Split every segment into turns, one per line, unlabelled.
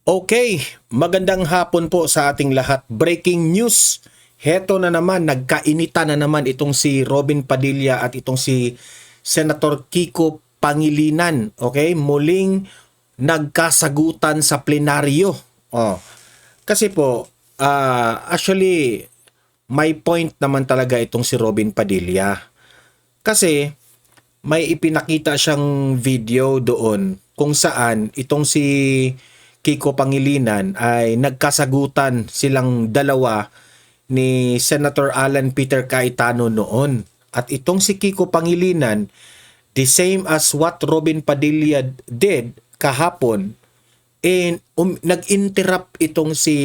Okay, magandang hapon po sa ating lahat. Breaking news. Heto na naman, nagkainita na naman itong si Robin Padilla at itong si Senator Kiko Pangilinan. Okay, muling nagkasagutan sa plenaryo. Oh, kasi po, actually, may point naman talaga itong si Robin Padilla. Kasi may ipinakita siyang video doon kung saan itong si Kiko Pangilinan ay nagkasagutan silang dalawa ni Senator Alan Peter Cayetano noon. At itong si Kiko Pangilinan, the same as what Robin Padilla did kahapon, nag-interrupt itong si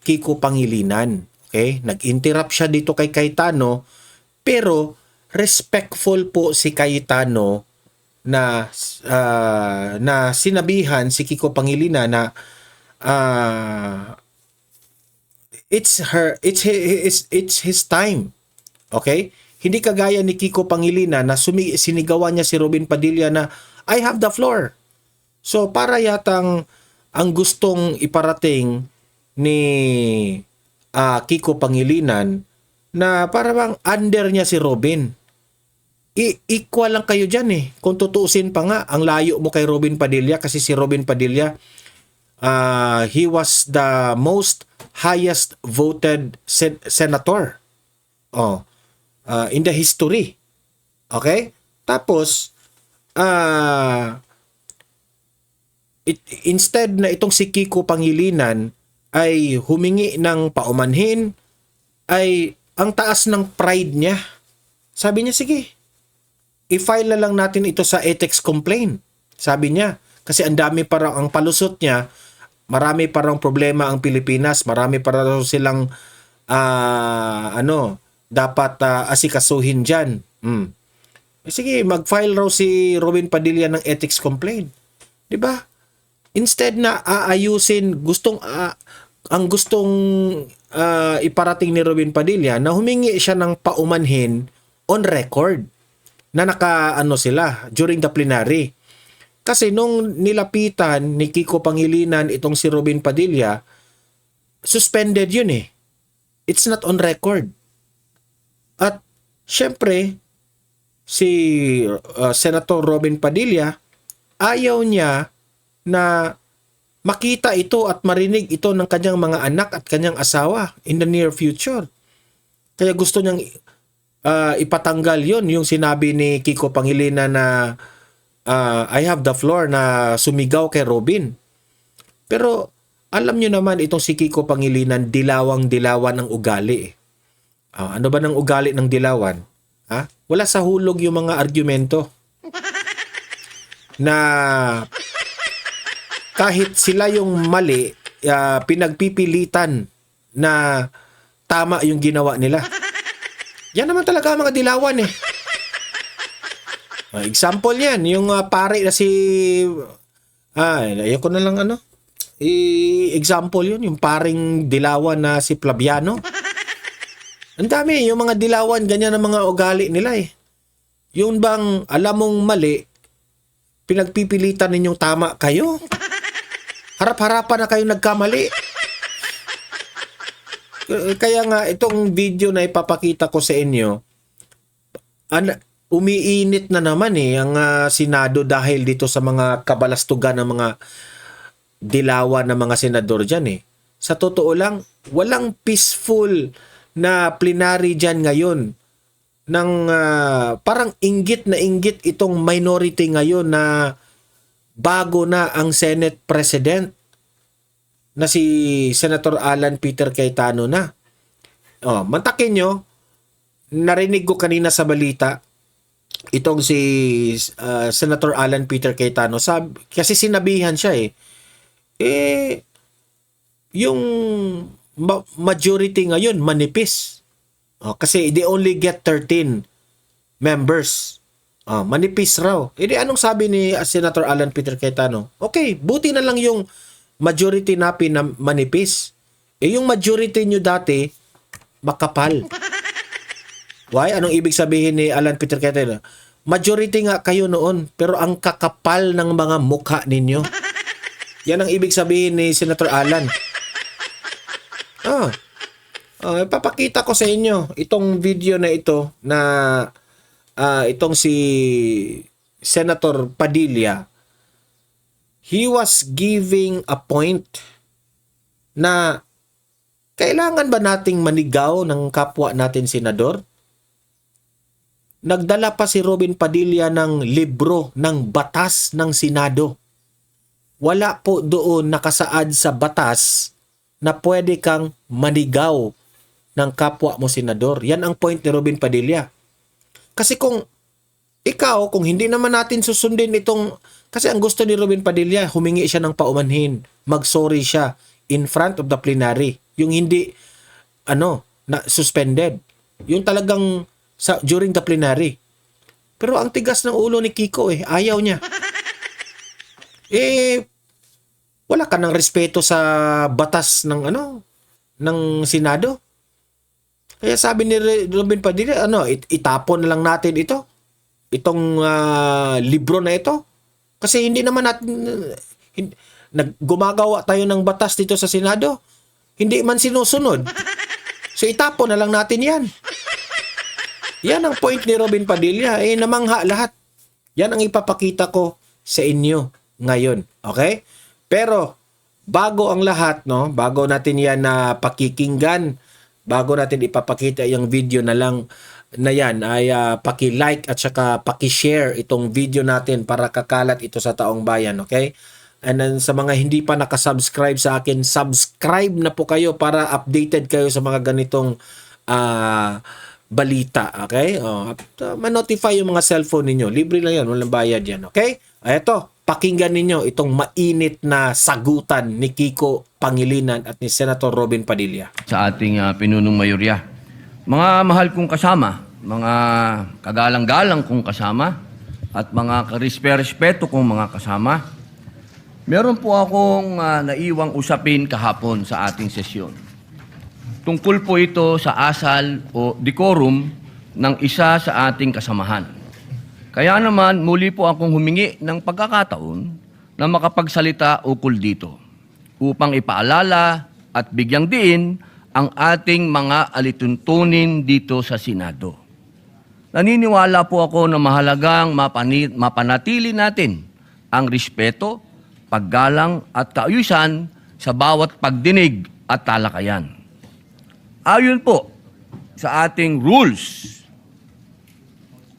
Kiko Pangilinan. Okay? Nag-interrupt siya dito kay Cayetano, pero respectful po si Cayetano na sinabihan si Kiko Pangilinan na it's his time. Okay? Hindi kagaya ni Kiko Pangilinan na sinigawan niya si Robin Padilla na I have the floor. So para yatang ang gustong iparating ni Kiko Pangilinan na para bang under niya si Robin. Equal lang kayo dyan eh. Kung tutuusin pa nga, ang layo mo kay Robin Padilla kasi si Robin Padilla, he was the most highest voted senator in the history. Okay? Tapos, instead na itong si Kiko Pangilinan ay humingi ng paumanhin, ay ang taas ng pride niya. Sabi niya, sige, i-file na lang natin ito sa ethics complaint. Sabi niya, kasi ang dami parang ang palusot niya, marami parang problema ang Pilipinas, marami parang silang dapat asikasuhin diyan. Sige, mag-file raw si Robin Padilla ng ethics complaint. 'Di ba? Instead na aayusin, ang gustong iparating ni Robin Padilla na humingi siya ng paumanhin on record na sila during the plenary. Kasi nung nilapitan ni Kiko Pangilinan itong si Robin Padilla, suspended yun eh. It's not on record. At syempre, si Senator Robin Padilla, ayaw niya na makita ito at marinig ito ng kanyang mga anak at kanyang asawa in the near future. Kaya gusto niyang ipatanggal yon yung sinabi ni Kiko Pangilinan na I have the floor na sumigaw kay Robin. Pero alam nyo naman itong si Kiko Pangilinan, dilawang-dilawan ang ugali. Ano ba ng ugali ng dilawan? Wala sa hulog yung mga argumento na kahit sila yung mali, pinagpipilitan na tama yung ginawa nila. Yan naman talaga mga dilawan eh. Example yan, yung pare na si ayoko na lang example yun, yung paring dilawan na si Flaviano. Ang dami, yung mga dilawan, ganyan ang mga ugali nila eh. Yung bang alam mong mali, pinagpipilitan ninyong tama kayo. Harap-harapan na kayong nagkamali. Kaya nga, itong video na ipapakita ko sa inyo, umiinit na naman ang Senado dahil dito sa mga kabalastugan ng mga dilawan ng mga senador dyan eh. Sa totoo lang, walang peaceful na plenary dyan ngayon. Parang inggit na inggit itong minority ngayon na bago na ang Senate President na si Senator Alan Peter Cayetano na. Mantakin nyo, narinig ko kanina sa balita, itong si Senator Alan Peter Cayetano, kasi sinabihan siya yung majority ngayon manipis. Kasi they only get 13 members. Manipis raw. Anong sabi ni Senator Alan Peter Cayetano? Okay, buti na lang yung majority natin na manipis. Yung majority nyo dati, makapal. Why? Anong ibig sabihin ni Alan Peter Cayetano? Majority nga kayo noon, pero ang kakapal ng mga mukha ninyo. Yan ang ibig sabihin ni Senator Alan. Papakita ko sa inyo itong video na ito na itong si Senator Padilla. He was giving a point na kailangan ba nating manigaw ng kapwa natin senador? Nagdala pa si Robin Padilla ng libro ng batas ng Senado. Wala po doon nakasaad sa batas na pwede kang manigaw ng kapwa mo senador. Yan ang point ni Robin Padilla. Kasi kung hindi naman natin susundin itong, kasi ang gusto ni Robin Padilla, humingi siya ng paumanhin, mag-sorry siya in front of the plenary. Yung hindi, na suspended. Yung talagang during the plenary. Pero ang tigas ng ulo ni Kiko ayaw niya. Wala ka ng respeto sa batas ng ng Senado. Kaya sabi ni Robin Padilla, itapon na lang natin itong libro na ito. Kasi hindi naman natin gumagawa tayo ng batas dito sa Senado. Hindi man sinusunod. So itapon na lang natin yan. Yan ang point ni Robin Padilla. Namangha lahat. Yan ang ipapakita ko sa inyo ngayon. Okay? Pero, bago ang lahat, bago natin yan na pakikinggan, bago natin ipapakita yung video na lang na yan, ay paki-like at saka paki-share itong video natin para kakalat ito sa taong bayan. Okay? And then, sa mga hindi pa nakasubscribe sa akin, subscribe na po kayo para updated kayo sa mga ganitong balita, okay? Ma-notify yung mga cellphone ninyo. Libre lang yan, walang bayad yan, okay? Eto, pakinggan ninyo itong mainit na sagutan ni Kiko Pangilinan at ni Senator Robin Padilla.
Sa ating pinunong mayorya. Mga mahal kong kasama, mga kagalang-galang kong kasama, at mga karespeto kong mga kasama, meron po akong naiwang usapin kahapon sa ating sesyon. Tungkol po ito sa asal o decorum ng isa sa ating kasamahan. Kaya naman, muli po akong humingi ng pagkakataon na makapagsalita ukol dito upang ipaalala at bigyang diin ang ating mga alituntunin dito sa Senado. Naniniwala po ako na mahalagang mapanatili natin ang respeto, paggalang at kaayusan sa bawat pagdinig at talakayan. Ayon po sa ating rules.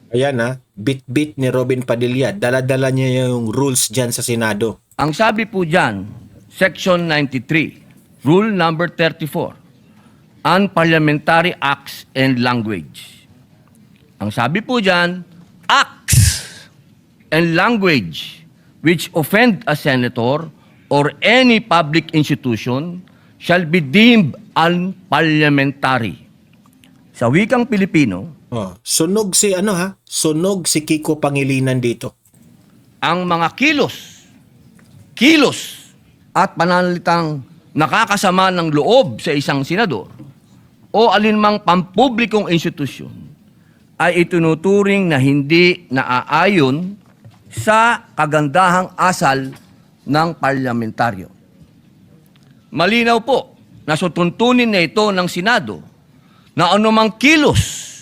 Ayan bit-bit ni Robin Padilla. Dala-dala niya yung rules dyan sa Senado.
Ang sabi po dyan, Section 93, Rule number 34, Unparliamentary Acts and Language. Ang sabi po dyan, acts and language which offend a senator or any public institution shall be deemed unparliamentary. Sa wikang Pilipino,
sunog si Kiko Pangilinan dito.
ang mga kilos at pananalitang nakakasama ng loob sa isang senador o alinmang pampublikong institusyon ay itinuturing na hindi naaayon sa kagandahang asal ng parlamentaryo. Malinaw po na sutuntunin na ito ng Senado na anumang kilos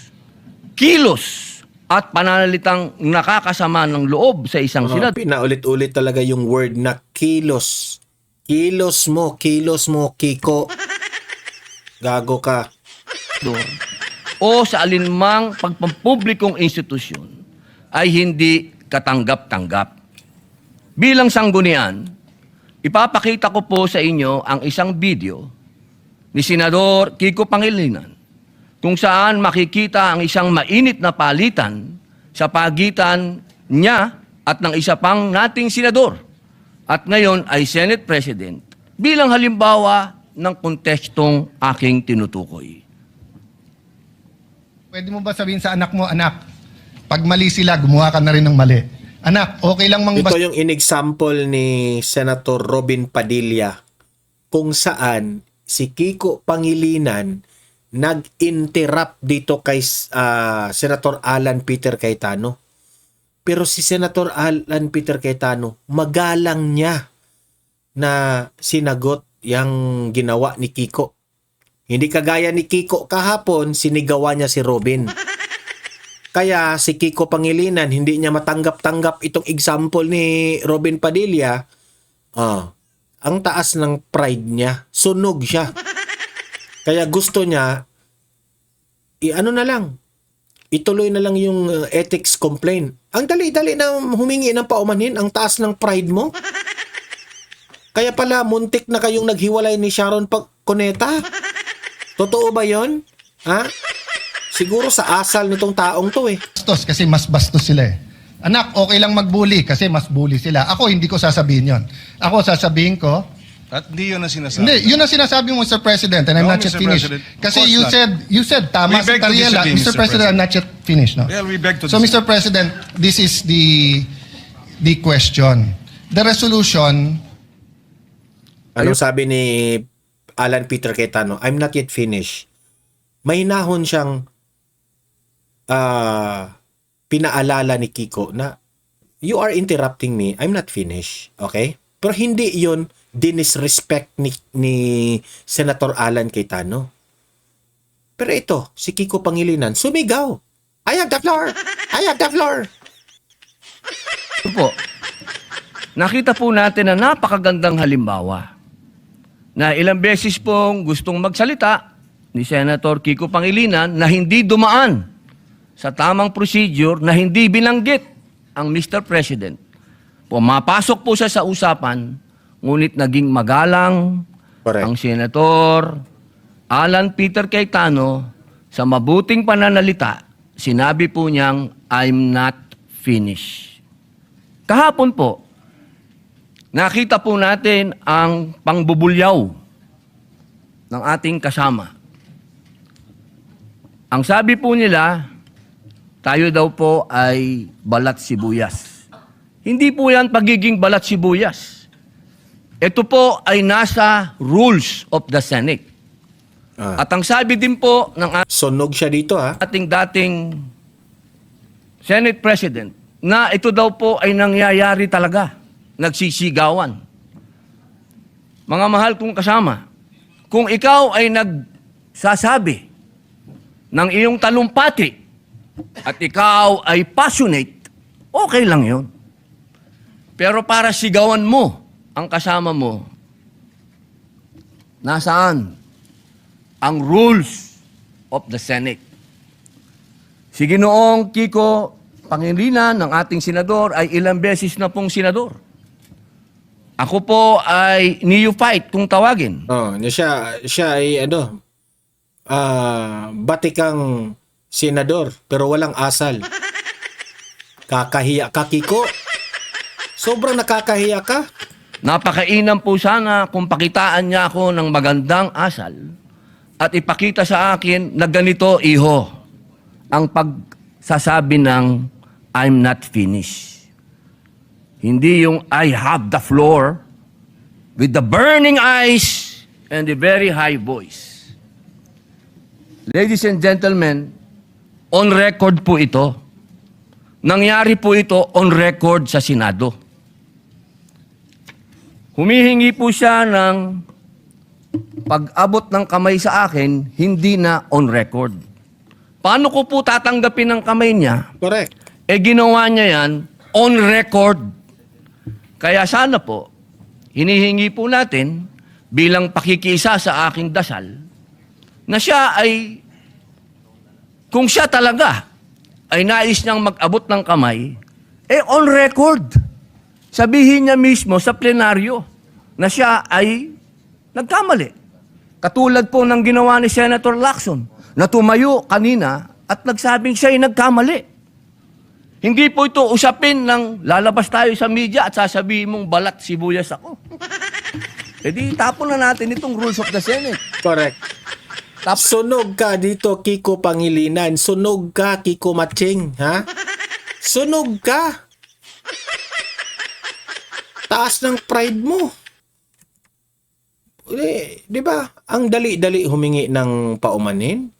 at pananalitang nakakasama ng loob sa isang senador.
Pinaulit-ulit talaga yung word na kilos. Kilos mo, Kiko. Gago ka.
O sa alinmang pagpampublikong institusyon ay hindi katanggap-tanggap. Bilang sanggunian, ipapakita ko po sa inyo ang isang video ni Senador Kiko Pangilinan kung saan makikita ang isang mainit na palitan sa pagitan niya at ng isa pang nating senador at ngayon ay Senate President bilang halimbawa ng kontekstong aking tinutukoy.
Pwede mo ba sabihin sa anak mo, anak, pag mali sila, gumawa ka na rin ng mali. Anak, okay lang
Ito yung in-example ni Senator Robin Padilla kung saan si Kiko Pangilinan nag-interrupt dito kay Senator Alan Peter Cayetano. Pero si Senator Alan Peter Cayetano, magalang niya na sinagot yung ginawa ni Kiko. Hindi kagaya ni Kiko kahapon, sinigawa niya si Robin. Kaya si Kiko Pangilinan, hindi niya matanggap-tanggap itong example ni Robin Padilla. Ang taas ng pride niya. Sunog siya. Kaya gusto niya, ano na lang, ituloy na lang yung ethics complaint. Ang dali-dali na humingi ng paumanhin, ang taas ng pride mo. Kaya pala, muntik na kayong naghiwalay ni Sharon Cuneta. Totoo ba yon? Ha? Siguro sa asal nitong taong to eh.
Bastos kasi mas bastos sila eh. Anak, okay lang magbully kasi mas bully sila. Ako, hindi ko sasabihin yon. Ako, sasabihin ko,
At hindi yun ang sinasabi.
hindi, yun ang sinasabi mo, Mr. President, and I'm
No,
not yet
Mr.
finished.
President.
Kasi
Of course
you said, tama
We
si
beg to
Tariela.
disagree,
Mr.
Mr.
President, I'm not yet finished, no?
Well, we beg to
So,
disagree.
Mr. President, this is the question. The resolution,
Anong sabi ni Alan Peter Cayetano? I'm not yet finished. May hinahon siyang pinaalala ni Kiko na you are interrupting me. I'm not finished. Okay? Pero hindi yon dinisrespect ni Senator Alan Cayetano. Pero ito, si Kiko Pangilinan, sumigaw. I have the floor! I have the floor!
Ito po, nakita po natin na napakagandang halimbawa na ilang beses pong gustong magsalita ni Senator Kiko Pangilinan na hindi dumaan sa tamang procedure na hindi binanggit ang Mr. President. Pumapasok po siya sa usapan, ngunit naging magalang
Correct.
ang Senator Alan Peter Cayetano sa mabuting pananalita. Sinabi po niyang, I'm not finished. Kahapon po, nakita po natin ang pangbubulyaw ng ating kasama. Ang sabi po nila, tayo daw po ay balat sibuyas. Hindi po yan pagiging balat sibuyas. Ito po ay nasa rules of the Senate. At ang sabi din po ng
Sunog siya dito ha.
ating dating Senate President na ito daw po ay nangyayari talaga. Nagsisigawan. Mga mahal kong kasama, kung ikaw ay nagsasabi ng iyong talumpati at ikaw ay passionate, okay lang yon. Pero para sigawan mo ang kasama mo, nasaan ang rules of the Senate? Si Ginoong Kiko Pangilinan ng ating senador ay ilang beses na pong senador. Ako po ay neophyte kung tawagin.
Siya ay batikang senador pero walang asal. Kakahiya ka, Kiko. Sobrang nakakahiya ka.
Napakainam po sana kung pakitaan niya ako ng magandang asal at ipakita sa akin na ganito, iho, ang pagsasabi ng I'm not finished. Hindi yung I have the floor with the burning eyes and the very high voice. Ladies and gentlemen, on record po ito. Nangyari po ito on record sa Senado. Humihingi po siya ng pag-abot ng kamay sa akin, hindi na on record. Paano ko po tatanggapin ang kamay niya?
Correct.
Ginawa niya yan on record. Kaya sana po, hinihingi po natin bilang pakikisa sa aking dasal na siya ay, kung siya talaga ay nais niyang mag-abot ng kamay, on record. Sabihin niya mismo sa plenaryo na siya ay nagkamali. Katulad po ng ginawa ni Senator Lacson na tumayo kanina at nagsabing siya ay nagkamali. Hindi po ito usapin ng lalabas tayo sa media at sasabihin mong balat sibuyas ako. Di tapon na natin itong rules of the Senate.
Correct. Sunog ka dito, Kiko Pangilinan. Sunog ka, Kiko Matching. Ha? Sunog ka. Taas ng pride mo. Di ba? Ang dali-dali humingi ng paumanhin.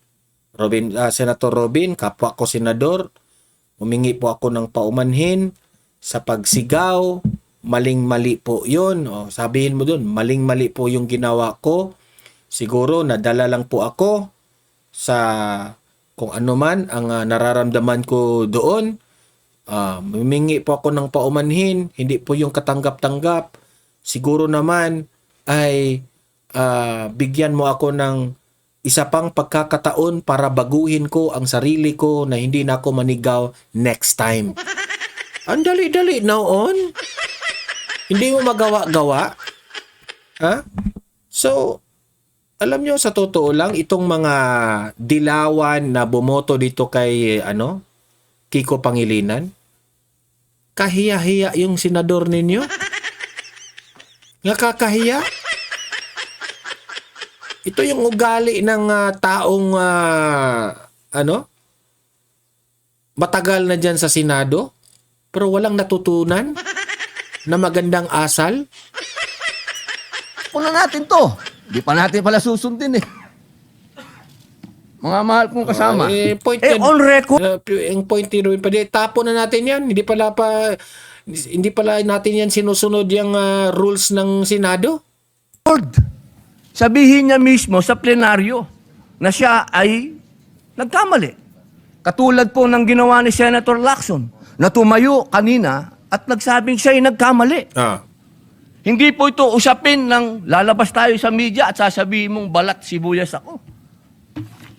Senator Robin, kapwa ko senador, humingi po ako ng paumanhin sa pagsigaw maling-mali po yun. O, sabihin mo dun, maling-mali po yung ginawa ko. Siguro nadala lang po ako sa kung ano man ang nararamdaman ko doon. Humingi po ako ng paumanhin, hindi po yung katanggap-tanggap. Siguro naman ay bigyan mo ako ng isa pang pagkakataon para baguhin ko ang sarili ko na hindi na ako manigaw next time. Ang dali-dali noon. Hindi mo magawa-gawa. Ha? So, alam nyo, sa totoo lang, itong mga dilawan na bumoto dito kay Kiko Pangilinan, kahiya-hiya yung senador ninyo. Nakakahiya. Ito yung ugali ng taong matagal na dyan sa Senado pero walang natutunan na magandang asal.
Una natin to. Di pa natin pala susundin eh. Mga mahal kong kasama. On record.
Ang point ni Ruben Padilla, tapo na natin yan. Hindi pala natin yan sinusunod yung rules ng Senado.
Sabihin niya mismo sa plenaryo na siya ay nagkamali. Katulad po ng ginawa ni Senator Lacson na tumayo kanina at nagsabing siya ay nagkamali. Hindi po ito usapin ng lalabas tayo sa media at sasabihin mong balat sibuyas ako.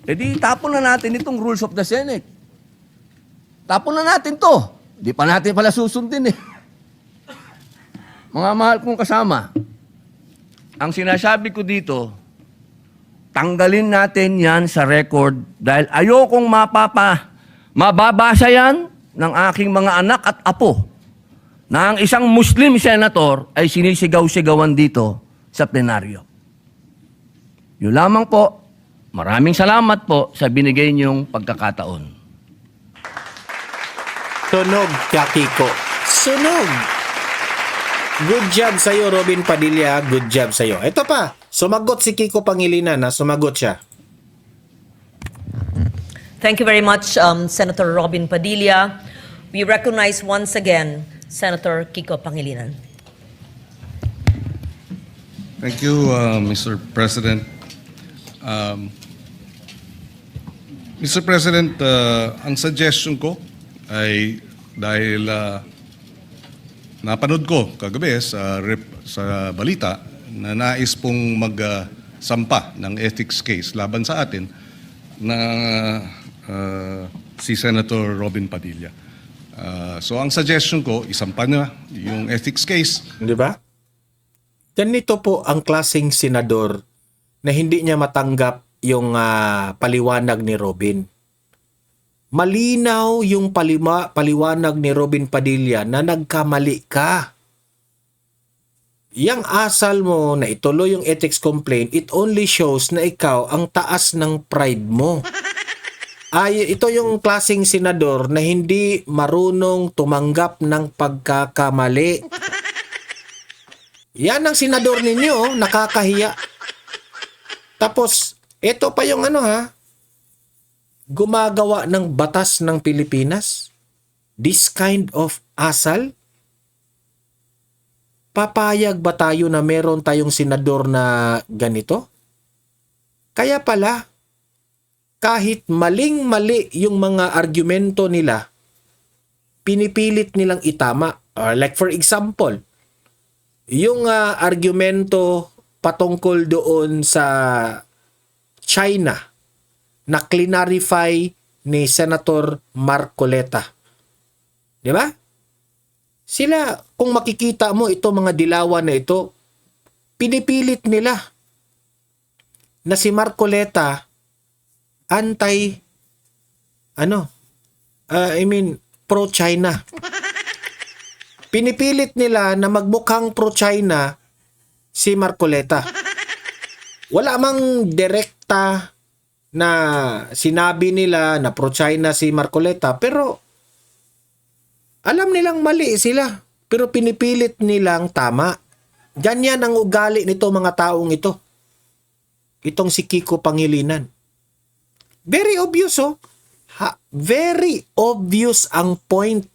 E di tapon na natin itong rules of the Senate. Tapon na natin to. Di pa natin pala susundin eh. Mga mahal kong kasama, ang sinasabi ko dito, tanggalin natin yan sa record dahil ayokong mababasa yan ng aking mga anak at apo na ang isang Muslim senator ay sinisigaw-sigawan dito sa plenaryo. Yun lamang po. Maraming salamat po sa binigay niyong pagkakataon.
Sunog, Kiko. Sunog. Good job sa'yo, Robin Padilla. Good job sa'yo. Ito pa, sumagot si Kiko Pangilinan. Sumagot siya.
Thank you very much, Senator Robin Padilla. We recognize once again Senator Kiko Pangilinan.
Thank you, Mr. President. Mr. President, ang suggestion ko ay dahil napanood ko kagabi sa balita na nais pong magsampa ng ethics case laban sa atin na si Senator Robin Padilla. So ang suggestion ko, isampa na yung ethics case.
Di ba? Ganito po ang klaseng senador na hindi niya matanggap yung paliwanag ni Robin. Malinaw yung paliwanag ni Robin Padilla na nagkamali ka. Yang asal mo na ituloy yung ethics complaint, it only shows na ikaw ang taas ng pride mo. Ito yung klaseng senador na hindi marunong tumanggap ng pagkakamali. Yan ang senador ninyo, nakakahiya. Tapos, ito pa yung gumagawa ng batas ng Pilipinas. This kind of asal. Papayag ba tayo na meron tayong senador na ganito? Kaya pala, kahit maling-mali yung mga argumento nila, pinipilit nilang itama. Like for example, yung argumento patungkol doon sa China na clarify ni Senator Marcoleta. Di ba? Sila, kung makikita mo ito mga dilawan na ito, pinipilit nila na si Marcoleta pro-China. Pinipilit nila na magmukhang pro-China si Marcoleta. Wala mang direkta na sinabi nila na pro-China si Marcoleta, pero alam nilang mali sila, pero pinipilit nilang tama. Ganyan ang ugali nito mga taong ito. Itong si Kiko Pangilinan. Very obvious, very obvious ang point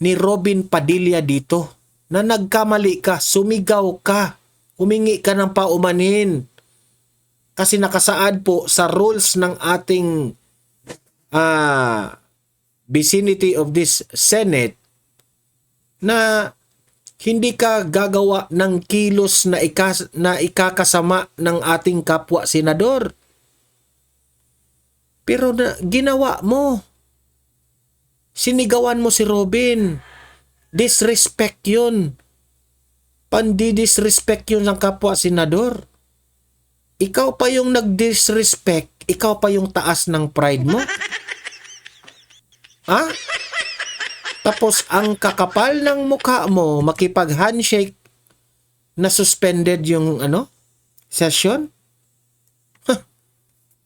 ni Robin Padilla dito. na nagkamali ka, sumigaw ka, humingi ka ng paumanhin. Kasi nakasaad po sa rules ng ating vicinity of this Senate na hindi ka gagawa ng kilos na ikakasama ng ating kapwa senador. Pero ginawa mo. Sinigawan mo si Robin. Disrespect yun. Pandi-disrespect yun ng kapwa senador. Ikaw pa yung nag-disrespect. Ikaw pa yung taas ng pride mo. Ha? Tapos ang kakapal ng mukha mo, makipag-handshake na suspended yung session? Huh.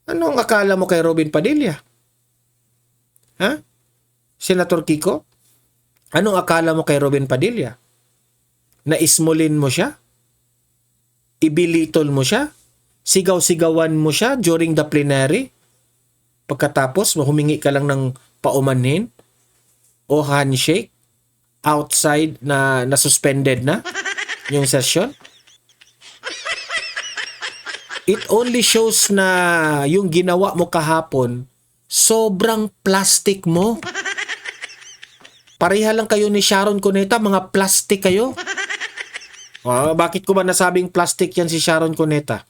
Anong akala mo kay Robin Padilla? Ha? Senator Kiko? Anong akala mo kay Robin Padilla? Na ismulin mo siya? Ibilitol mo siya? Sigaw-sigawan mo siya during the plenary? Pagkatapos, humingi ka lang ng paumanhin? O handshake outside na suspended na yung session? It only shows na yung ginawa mo kahapon, sobrang plastic mo. Pareha lang kayo ni Sharon Cuneta, mga plastic kayo. Bakit ko ba nasabing plastic yan si Sharon Cuneta?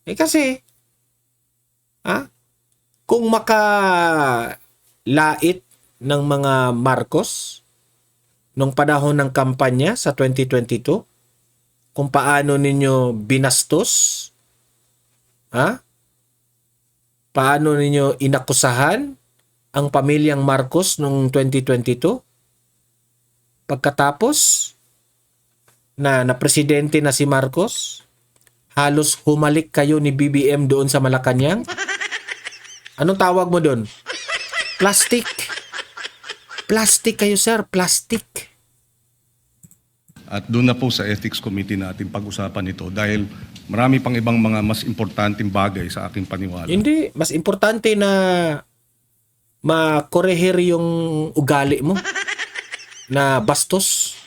Kasi, kung lait ng mga Marcos nung panahon ng kampanya sa 2022, kung paano ninyo binastos, paano ninyo inakusahan ang pamilyang Marcos noong 2022, pagkatapos na presidente na si Marcos, halos humalik kayo ni BBM doon sa Malacanang. Anong tawag mo doon? Plastic. Plastic kayo, sir. Plastic.
At doon na po sa Ethics Committee natin pag-usapan ito dahil marami pang ibang mga mas importanteng bagay sa aking paniwala.
Hindi. Mas importante na makorehir yung ugali mo na bastos.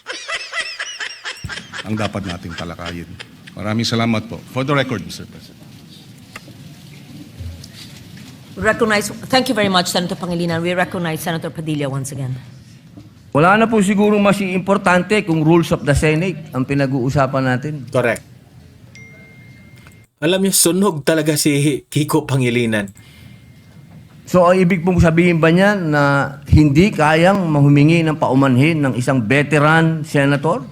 Ang dapat nating talakayin. Maraming salamat po. For the record, Mr. President.
Thank you very much, Senator Pangilinan. We recognize Senator Padilla once again.
Wala na po siguro mas importante kung rules of the Senate ang pinag-uusapan natin.
Correct. Alam niyo, sunog talaga si Kiko Pangilinan.
So, ang ibig pong sabihin ba niya na hindi kayang mahumingi ng paumanhin ng isang veteran senator?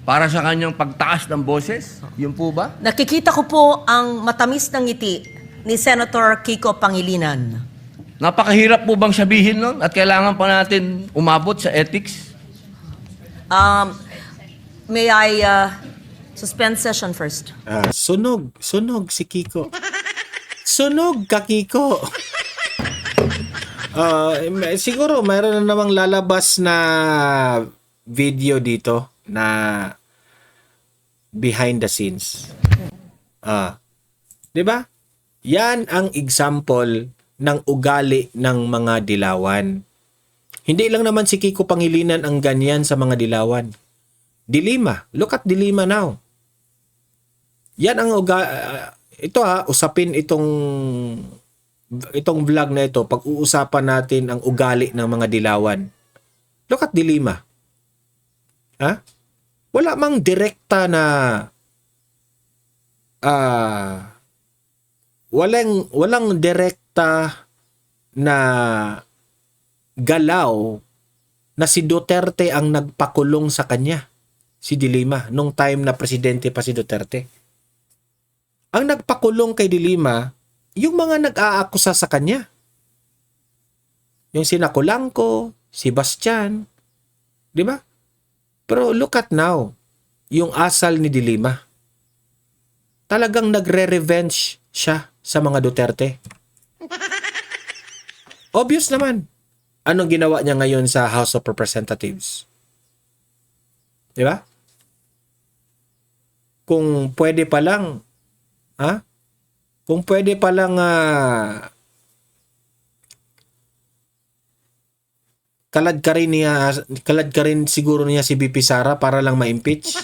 Para sa kanyang pagtaas ng boses? Yun po ba?
Nakikita ko po ang matamis na ngiti ni Senator Kiko Pangilinan.
Napakahirap po bang sabihin nun? At kailangan pa natin umabot sa ethics?
May I suspend session first?
Sunog si Kiko. Sunog ka, Kiko. Siguro mayroon na namang lalabas na video dito na behind the scenes. 'Di ba? Yan ang example ng ugali ng mga dilawan. Hindi lang naman si Kiko Pangilinan ang ganyan sa mga dilawan. Dilima. Look at Dilima now. Yan ang usapin itong vlog na ito. Pag-uusapan natin ang ugali ng mga dilawan. Look at Dilima. Wala mang direkta na walang direkta na galaw na si Duterte ang nagpakulong sa kanya, si Dilima, nung time na presidente pa si Duterte. Ang nagpakulong kay Dilima, yung mga nag-aakusa sa kanya. Yung sina Colanco, si Bastian, di ba? Pero look at now, yung asal ni Dilima. Talagang nagre-revenge siya sa mga Duterte. Obvious naman. Anong ginawa niya ngayon sa House of Representatives? Di ba? Kung pwede pa lang, Kung pwede pa lang kalad ka rin siguro niya si BP Sara para lang ma-impeach.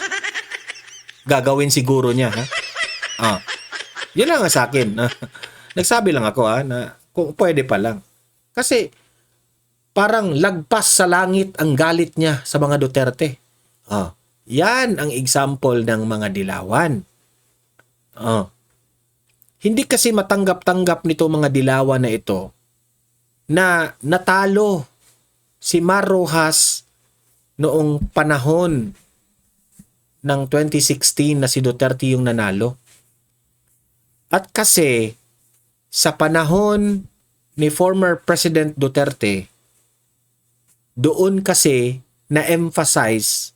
Gagawin siguro niya, ha? Yun lang nga sa akin. Nagsabi lang ako, na kung pwede pa lang. Kasi parang lagpas sa langit ang galit niya sa mga Duterte. Yan ang example ng mga dilawan. Hindi kasi matanggap-tanggap nito mga dilawan na ito na natalo si Mar Rojas noong panahon ng 2016 na si Duterte yung nanalo. At kasi sa panahon ni former President Duterte, doon kasi na-emphasize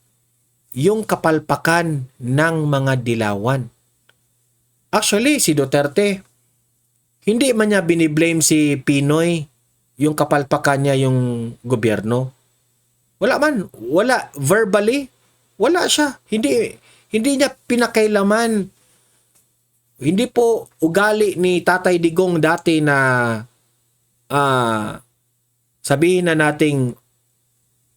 yung kapalpakan ng mga dilawan. Actually, si Duterte, hindi man niya biniblame si Pinoy yung kapalpakan niya yung gobyerno. Wala man. Wala. Verbally, wala siya. Hindi niya pinakailaman. Hindi po ugali ni Tatay Digong dati na sabihin na nating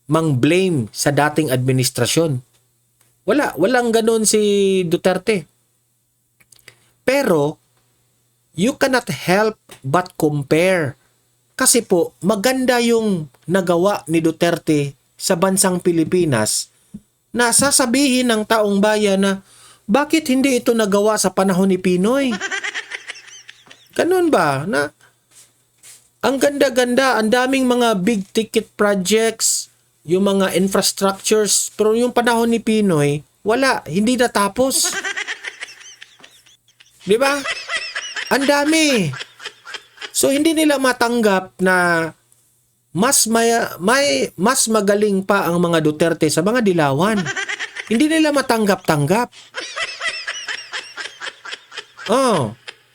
mang-blame sa dating administrasyon. Walang ganun si Duterte. Pero, you cannot help but compare. Kasi po, maganda yung nagawa ni Duterte sa bansang Pilipinas na sasabihin ng taong bayan na bakit hindi ito nagawa sa panahon ni Pinoy? Ganun ba? Na ang ganda-ganda, ang daming mga big ticket projects, yung mga infrastructures, pero yung panahon ni Pinoy, wala, hindi natapos. 'Di ba? Ang dami. So hindi nila matanggap na mas magaling pa ang mga Duterte sa mga dilawan. Hindi nila matanggap-tanggap.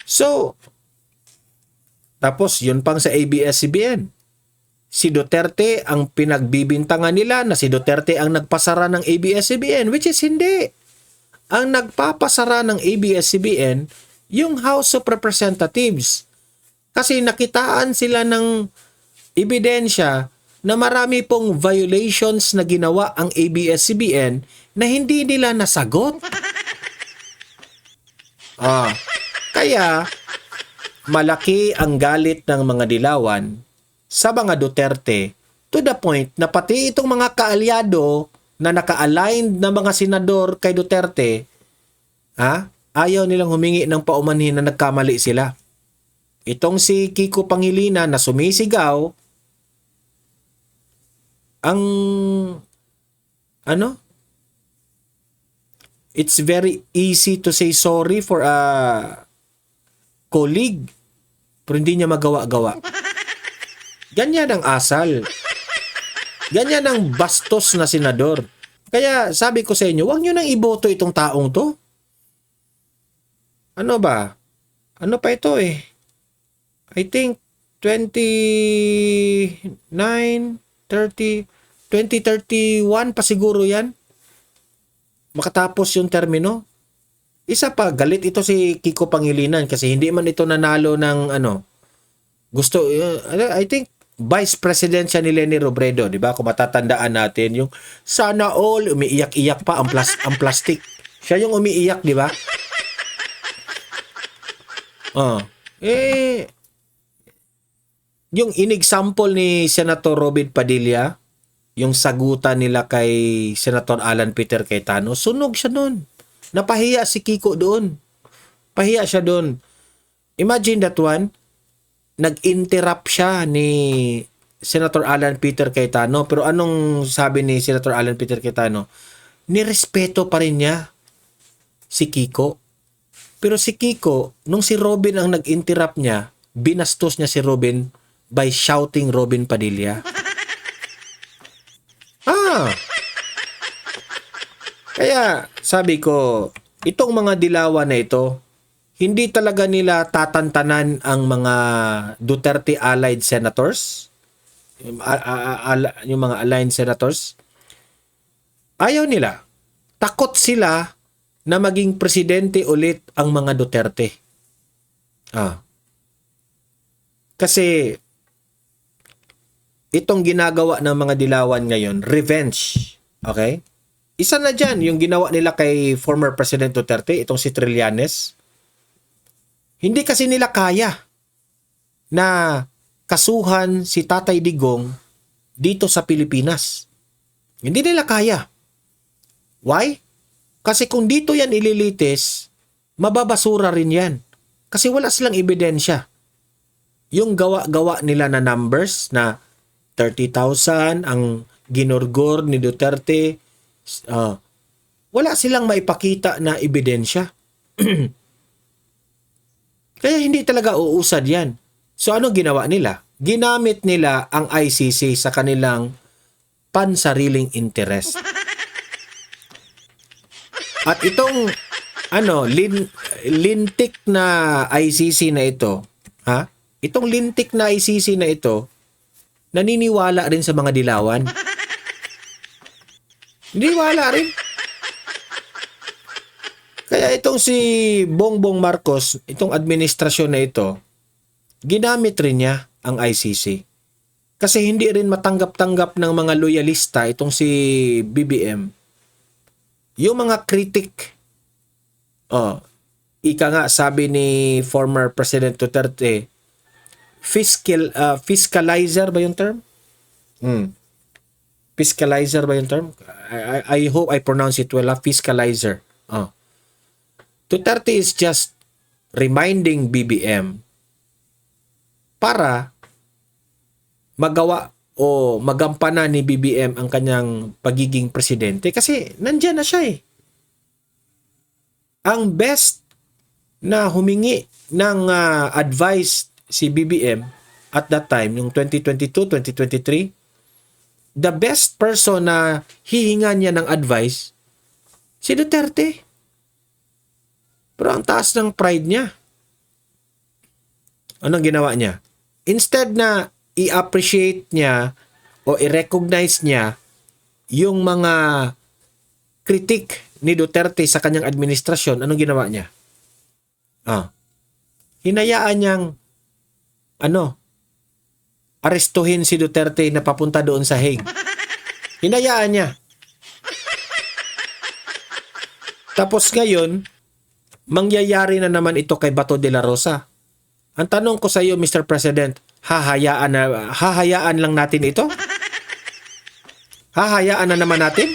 So tapos yun pang sa ABS-CBN. Si Duterte ang pinagbibintangan nila na si Duterte ang nagpasara ng ABS-CBN, which is hindi. Ang nagpapasara ng ABS-CBN yung House of Representatives. Kasi nakitaan sila ng ebidensya na marami pong violations na ginawa ang ABS-CBN na hindi nila nasagot. Kaya malaki ang galit ng mga dilawan sa mga Duterte to the point na pati itong mga kaalyado na naka-aligned na mga senador kay Duterte, ayaw nilang humingi ng paumanhin na nagkamali sila. Itong si Kiko Pangilinan na sumisigaw, it's very easy to say sorry for a colleague, pero hindi niya magawa-gawa. Ganyan ang asal. Ganyan ang bastos na senador. Kaya sabi ko sa inyo, huwag nyo nang iboto itong taong to. Ano ba? Ano pa ito I think 2031 pa siguro yan. Makatapos yung termino. Isa pa, galit ito si Kiko Pangilinan kasi hindi man ito nanalo ng I think Vice President siya ni Leni Robredo, di ba? Kung matatandaan natin yung sana all, umiiyak-iyak pa ang plastic. Siya yung umiiyak, di ba? Yung in-example ni Senator Robin Padilla, yung sagutan nila kay Senator Alan Peter Cayetano, sunog siya doon. Napahiya si Kiko doon. Pahiya siya doon. Imagine that one, nag-interrupt siya ni Senator Alan Peter Cayetano. Pero anong sabi ni Senator Alan Peter Cayetano? Nirespeto pa rin niya si Kiko. Pero si Kiko, nung si Robin ang nag-interrupt niya, binastos niya si Robin by shouting Robin Padilla. Kaya sabi ko, itong mga dilawan na ito, hindi talaga nila tatantanan ang mga Duterte allied senators, yung mga aligned senators. Ayaw nila. Takot sila na maging presidente ulit ang mga Duterte. Kasi itong ginagawa ng mga dilawan ngayon, revenge. Okay? Isa na dyan, yung ginawa nila kay former President Duterte, itong si Trillanes. Hindi kasi nila kaya na kasuhan si Tatay Digong dito sa Pilipinas. Hindi nila kaya. Why? Kasi kung dito yan ililitis, mababasura rin yan. Kasi wala silang ebidensya. Yung gawa-gawa nila na numbers na 30,000 ang ginurgor ni Duterte, wala silang maipakita na ebidensya. Kaya hindi talaga uusad yan. So ano ginawa nila? Ginamit nila ang ICC sa kanilang pansariling interest. At itong lintik na ICC na ito, itong lintik na ICC na ito, naniniwala rin sa mga dilawan. Naniniwala rin. Kaya itong si Bongbong Marcos, itong administrasyon na ito, ginamit rin niya ang ICC. Kasi hindi rin matanggap-tanggap ng mga loyalista itong si BBM. Yung mga critic, ika nga sabi ni former President Duterte, fiscalizer ba yung term? Fiscalizer ba yung term? I hope I pronounce it well. Fiscalizer. Duterte is just reminding BBM para magawa o magampanan ni BBM ang kanyang pagiging presidente kasi nandyan na siya eh. Ang best na humingi ng advice si BBM at that time, yung 2022, 2023, the best person na hihinga niya ng advice, si Duterte. Pero ang taas ng pride niya. Anong ginawa niya? Instead na i-appreciate niya o i-recognize niya yung mga kritik ni Duterte sa kanyang administrasyon, anong ginawa niya? Hinayaan niyang arestuhin si Duterte na papunta doon sa Hague. Hinayaan niya. Tapos ngayon, mangyayari na naman ito kay Bato de la Rosa. Ang tanong ko sa iyo, Mr. President, hahayaan lang natin ito? Hahayaan na naman natin?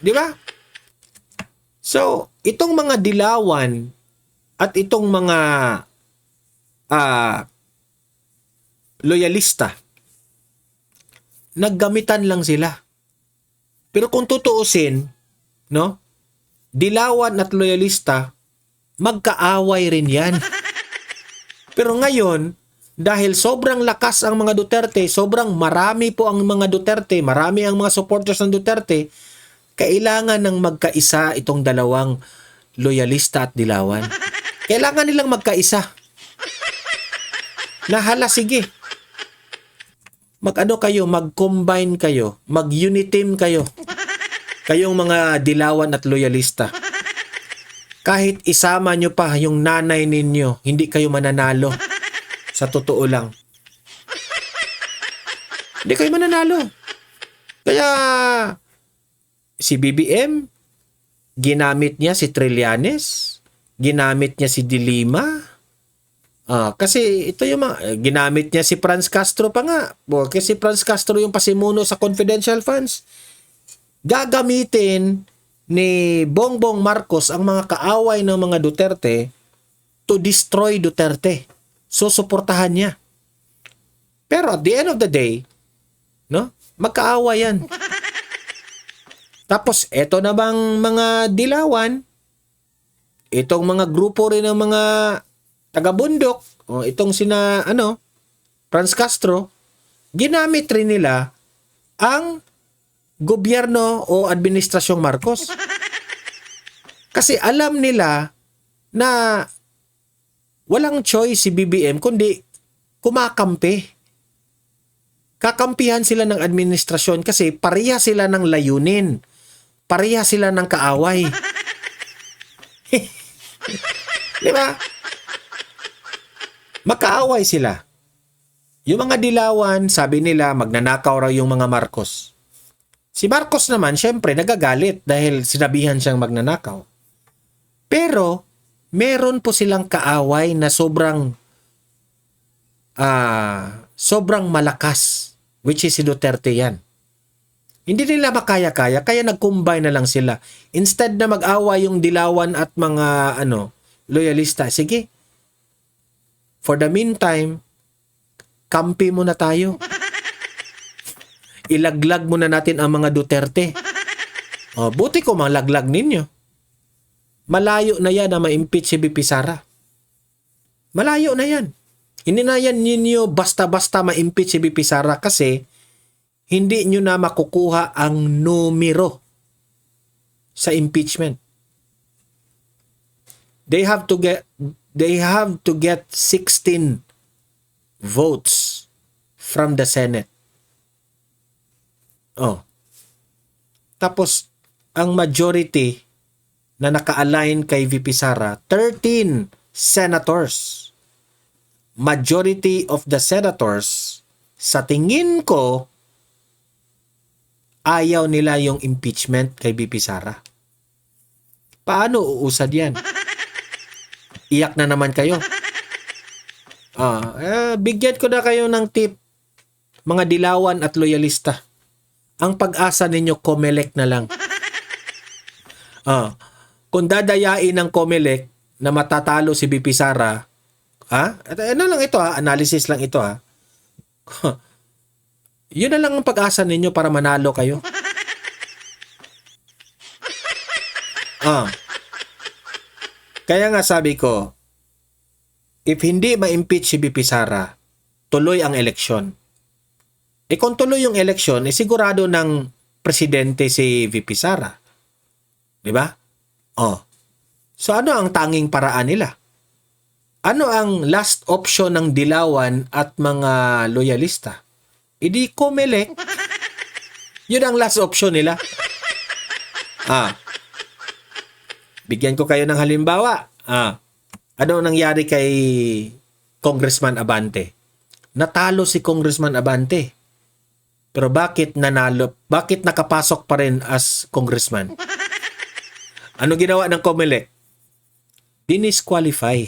Di ba? So, itong mga dilawan at itong mga loyalista, naggamitan lang sila. Pero kung tutuusin, no? Dilawan at loyalista, magkaaway rin yan. Pero ngayon, dahil sobrang lakas ang mga Duterte, sobrang marami po ang mga Duterte, marami ang mga supporters ng Duterte, kailangan ng magkaisa itong dalawang loyalista at dilawan. Kailangan nilang magkaisa. Nahala, sige. Mag-combine kayo, mag-uniteam kayo. Kayong mga dilawan at loyalista. Kahit isama nyo pa yung nanay ninyo, hindi kayo mananalo. Sa totoo lang. Hindi kayo mananalo. Kaya, si BBM, ginamit niya si Trillanes, ginamit niya si De Lima, kasi ito yung ginamit niya si Franz Castro pa nga. Kasi si Franz Castro yung pasimuno sa confidential funds. Gagamitin ni Bongbong Marcos ang mga kaaway ng mga Duterte to destroy Duterte. So, suportahan niya. Pero at the end of the day, no, magkaaway yan. Tapos, eto na bang mga dilawan, itong mga grupo rin ng mga taga-bundok, itong sina, Franz Castro, ginamit rin nila ang gobyerno o administrasyong Marcos. Kasi alam nila na walang choice si BBM kundi kumakampi. Kakampihan sila ng administrasyon kasi pareha sila ng layunin. Pareha sila ng kaaway. Di ba? Magkaaway sila. Yung mga dilawan, sabi nila, magnanakaw raw yung mga Marcos. Si Marcos naman, syempre, nagagalit dahil sinabihan siyang magnanakaw. Pero, meron po silang kaaway na sobrang malakas, which is si Duterte yan. Hindi nila makaya-kaya, kaya nag-combine na lang sila. Instead na mag-away yung dilawan at mga loyalista, sige, for the meantime, kampi muna tayo. Ilaglag muna natin ang mga Duterte. Buti ko malaglag ninyo. Malayo na yan na ma-impeach si VP Sara. Malayo na yan. Hindi na yan ninyo basta-basta ma-impeach si VP Sara kasi hindi nyo na makukuha ang numero sa impeachment. They have to get 16 votes from the Senate. Tapos ang majority na naka-align kay VP Sara, 13 senators. Majority of the senators, sa tingin ko, ayaw nila yung impeachment kay VP Sara. Paano uusad yan? Iyak na naman kayo. Bigyan ko na kayo ng tip, mga dilawan at loyalista. Ang pag-asa ninyo, COMELEC na lang. Kung dadayain ng COMELEC na matatalo si VP Sara, ano lang ito analysis lang ito yun na lang ang pag-asa ninyo para manalo kayo. Kaya nga sabi ko, if hindi ma-impeach si VP Sara, tuloy ang eleksyon. Kung tuloy yung eleksyon, sigurado ng presidente si VP Sara. Di ba? So ano ang tanging paraan nila? Ano ang last option ng dilawan at mga loyalista? Idi COMELEC. Yun ang last option nila. Bigyan ko kayo ng halimbawa. Ano nangyari kay Congressman Abante? Natalo si Congressman Abante. Pero bakit nanalo? Bakit nakapasok pa rin as congressman? Ano ginawa ng COMELEC? Dinisqualify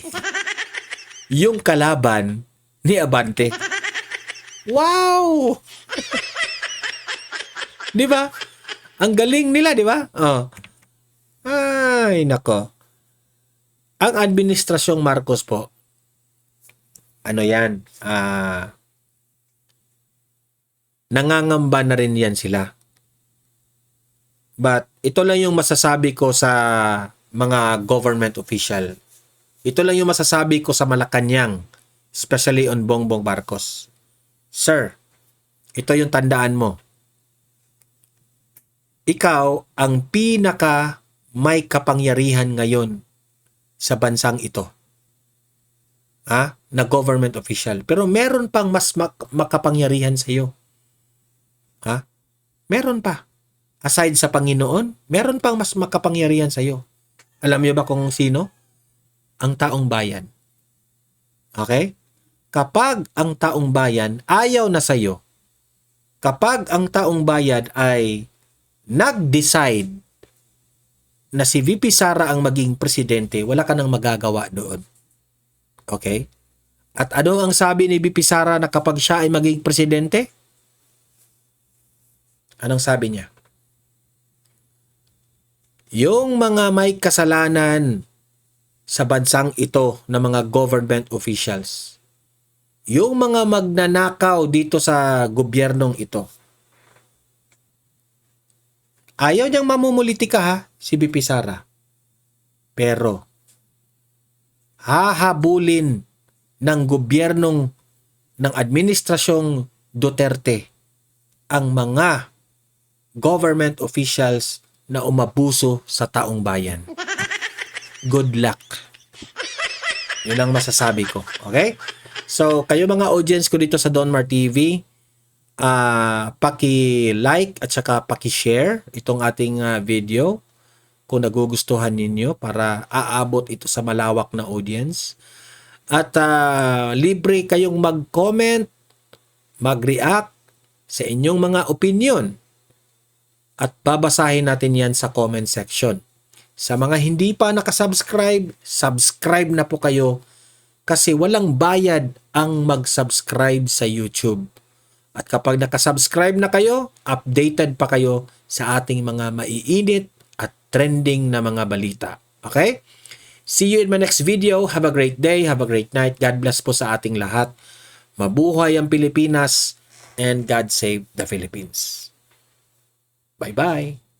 yung kalaban ni Abante. Wow! Di ba? Ang galing nila, di ba? Ay, nako. Ang administrasyong Marcos po, nangangamba na rin yan sila. But ito lang yung masasabi ko sa mga government official. Ito lang yung masasabi ko sa Malacanang, especially on Bongbong Marcos. Sir, ito yung tandaan mo. Ikaw ang pinaka may kapangyarihan ngayon sa bansang ito. Na government official. Pero meron pang mas makapangyarihan sa iyo. Meron pa. Aside sa Panginoon, meron pang mas makapangyarihan sa iyo. Alam niyo ba kung sino? Ang taong bayan. Okay? Kapag ang taong bayan ayaw na sa iyo, kapag ang taong bayan ay nag-decide na si VP Sara ang maging presidente, wala ka nang magagawa doon. Okay? At ano ang sabi ni VP Sara na kapag siya ay maging presidente? Anong sabi niya? Yung mga may kasalanan sa bansang ito na mga government officials, yung mga magnanakaw dito sa gobyernong ito, ayaw niyang mamumulitika si VP Sara. Pero, hahabulin ng gobyernong ng administrasyong Duterte ang mga government officials na umabuso sa taong bayan. Good luck. Yun ang masasabi ko. Okay? So, kayo mga audience ko dito sa Donmar TV, paki-like at saka paki-share itong ating video kung nagugustuhan ninyo para aabot ito sa malawak na audience. At libre kayong mag-comment mag-react sa inyong mga opinion at babasahin natin yan sa comment section. Sa mga hindi pa nakasubscribe, subscribe na po kayo kasi walang bayad ang mag-subscribe sa YouTube. At kapag nakasubscribe na kayo, updated pa kayo sa ating mga maiinit at trending na mga balita. Okay? See you in my next video. Have a great day. Have a great night. God bless po sa ating lahat. Mabuhay ang Pilipinas and God save the Philippines. Bye-bye.